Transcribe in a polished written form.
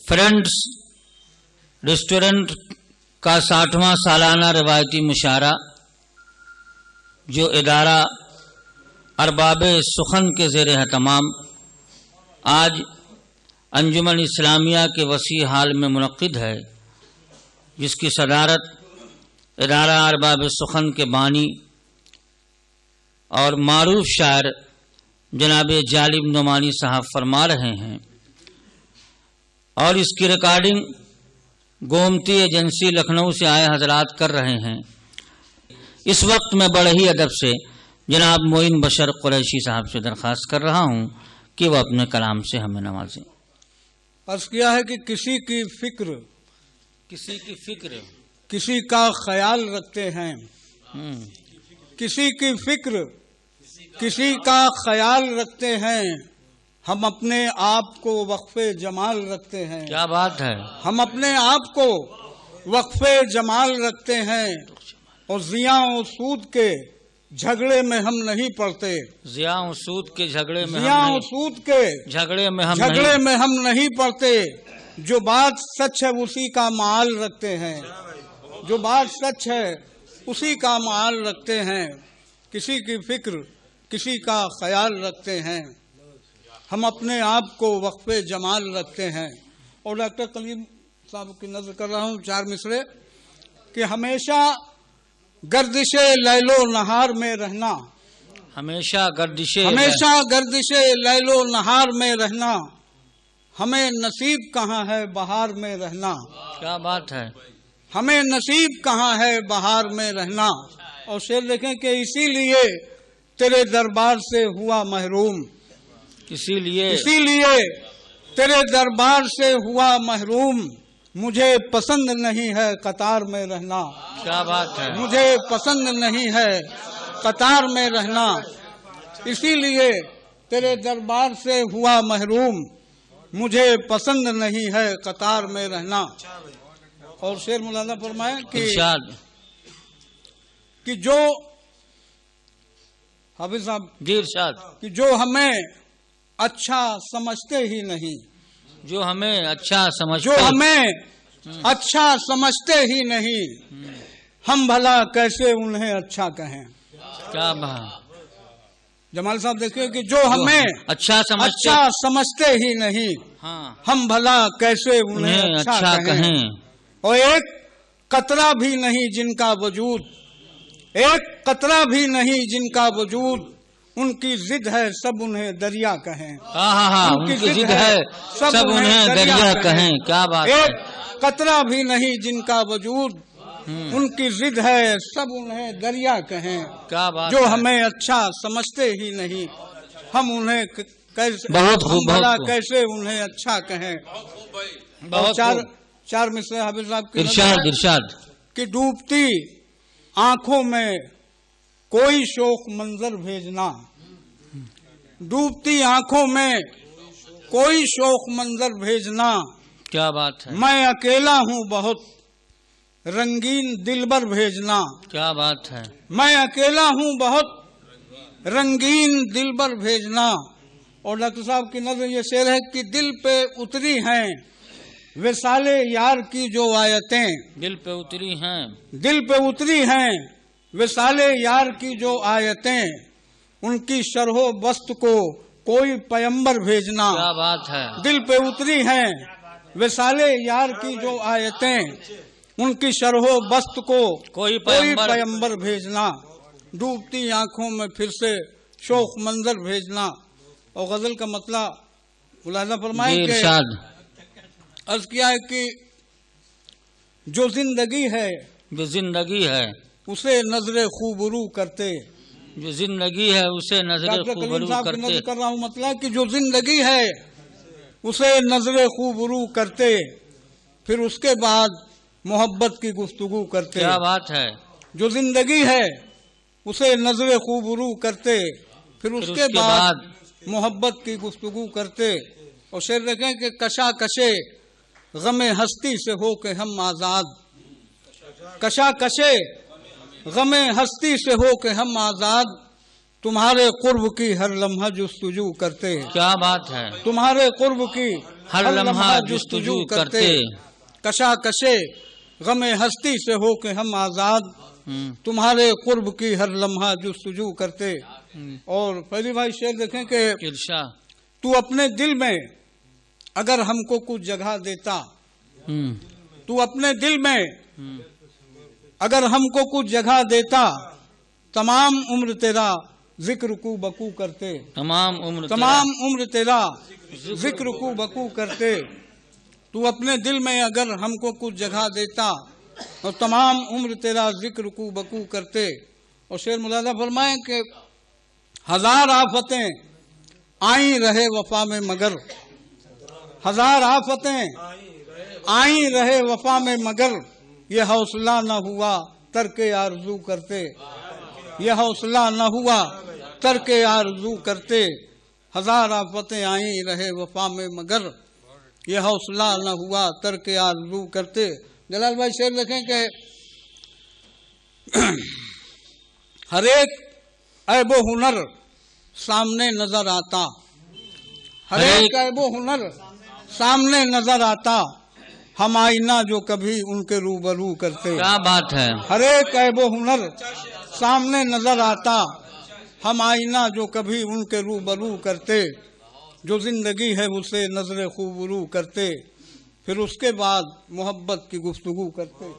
Friends restaurant का 60वां सालाना रिवायती मुशायरा जो इदारा अरबाब सुखन के ज़ेर एहतमाम आज अंजुमन इस्लामिया के वसी हाल में मुनक्किद है, जिसकी सदारत इदारा अरबाब सुखन के बानी और मारूफ शायर जनाब जालिब नुमानी साहब फरमा रहे हैं और इसकी रिकॉर्डिंग गोमती एजेंसी लखनऊ से आए हजरात कर रहे हैं। इस वक्त मैं बड़े ही अदब से जनाब मोइन बशर कुरैशी साहब से दरख्वास्त कर रहा हूं कि वह अपने कलाम से हमें नवाजें। अर्ज किया है कि किसी की फिक्र किसी का ख्याल रखते हैं, किसी की फिक्र किसी का ख्याल रखते हैं, हम अपने आप को वक्फे जमाल रखते हैं। क्या बात है। हम अपने आप को वक्फे जमाल रखते हैं और जिया और सूद के झगड़े में हम नहीं पड़ते। जिया और सूद के झगड़े में हम नहीं पड़ते। जो बात सच है उसी का माल रखते हैं, जो बात सच है उसी का माल रखते हैं। किसी की फिक्र किसी का ख्याल रखते हैं, हम अपने आप को वक्फे जमाल रखते हैं। और डॉक्टर कलीम साहब की नजर कर रहा हूँ 4 मिसरे कि हमेशा गर्दिशे लैलो नहार में रहना, हमेशा गर्दिशे लैलो नहार में रहना, हमें नसीब कहाँ है बहार में रहना। क्या बात है। हमें नसीब कहाँ है बहार में रहना। और शेर देखें कि इसीलिए तेरे दरबार से हुआ महरूम, इसीलिए तेरे दरबार से हुआ महरूम, मुझे पसंद नहीं है कतार में रहना। क्या बात है। मुझे पसंद नहीं है कतार में रहना, इसीलिए तेरे दरबार से हुआ महरूम, मुझे पसंद नहीं है कतार में रहना। और शेर मौलाना फरमाए कि जो हाफिज साहब कि जो हमें अच्छा समझते ही नहीं, जो हमें अच्छा समझते ही नहीं, हम भला कैसे उन्हें अच्छा कहें। क्या बात। जमाल साहब देखिए कि जो हमें अच्छा समझते ही नहीं, हाँ, हम भला कैसे उन्हें अच्छा कहें। और एक कतरा भी नहीं जिनका वजूद, एक कतरा भी नहीं जिनका वजूद, उनकी जिद है सब उन्हें दरिया कहें। उनकी जिद है सब उन्हें दरिया कहें। क्या बात है। एक कतरा भी नहीं जिनका वजूद, उनकी जिद है सब उन्हें दरिया कहें। क्या बात। जो हमें अच्छा समझते ही नहीं, हम उन्हें कैसे कैसे उन्हें अच्छा कहें। चार मिसरे हाफिज साहब की इरशाद कि डूबती आंखों में कोई शोक मंजर भेजना, डूबती आंखों में कोई शोक मंजर भेजना। क्या बात है। मैं अकेला हूँ बहुत रंगीन दिलबर भेजना। क्या बात है। मैं अकेला हूँ बहुत रंगीन दिलबर भेजना। और डॉक्टर साहब की नजर ये शेर है कि दिल पे उतरी हैं विसाले यार की जो आयतें, दिल पे उतरी हैं विसाले यार की जो आयतें, उनकी शरहो बस्त को कोई पैगंबर भेजना। क्या बात है। दिल पे उतरी हैं विसाले यार की जो आयतें, उनकी शरहो बस्त को कोई पैगंबर भेजना। डूबती आंखों में फिर से शोक मंजर भेजना। और गजल का मतलब मुलाजा फरमाए कि अर्ज किया है कि जो जिंदगी है उसे नजरे खूबरू करते, जो जिंदगी है उसे नजरे खूबरू करते। कर रहा हूँ मतलब कि जो जिंदगी है उसे नजरे खूबरू करते, फिर उसके बाद मोहब्बत की गुफ्तगू करते। क्या बात है। जो जिंदगी है उसे नजरे खूबरू करते, फिर उसके बाद मोहब्बत की गुफ्तगू करते। और शेर देखें कि कशा कशे गमे हस्ती से हो के हम आजाद, कशा कशे गमे हस्ती से हो के हम आजाद, तुम्हारे कुर्ब की हर लम्हा जुस्तजू करते हैं। क्या बात है। तुम्हारे कुर्ब की हर लम्हा जुस्तजू करते, कशा कशे गमे हस्ती से हो के हम आजाद, तुम्हारे कुर्ब की हर लम्हा जुस्तजू करते। और पहली भाई शेर देखें कि इरशाद, तू अपने दिल में अगर हमको कुछ जगह देता, तू अपने दिल में अगर हमको कुछ जगह देता, तमाम उम्र तेरा जिक्र कू बकू करते, तमाम उम्र तेरा जिक्र कू बकू करते। तू अपने दिल में अगर हमको कुछ जगह देता और तमाम उम्र तेरा जिक्र कू बकू करते। और शेर मुलादा फरमाए कि हजार आफतें आई रहे वफा में मगर, हजार आफतें आई रहे वफा में मगर, ये हौसला न हुआ तरके आरज़ू करते, ये हौसला न हुआ तरके आरज़ू करते। हजार आफतें आई रहे वफा में मगर, ये हौसला न हुआ तरके आरज़ू करते। जलाल भाई शेर देखें कि हर एक ऐबो हुनर सामने नजर आता, हर एक ऐबो हुनर सामने नजर आता, हम आईना जो कभी उनके रूबरू करते। क्या बात है। हर एक ऐबो हुनर सामने नजर आता, हम आईना जो कभी उनके रूबरू करते। जो जिंदगी है उसे नजरे खूबरू करते, फिर उसके बाद मोहब्बत की गुफ्तगू करते।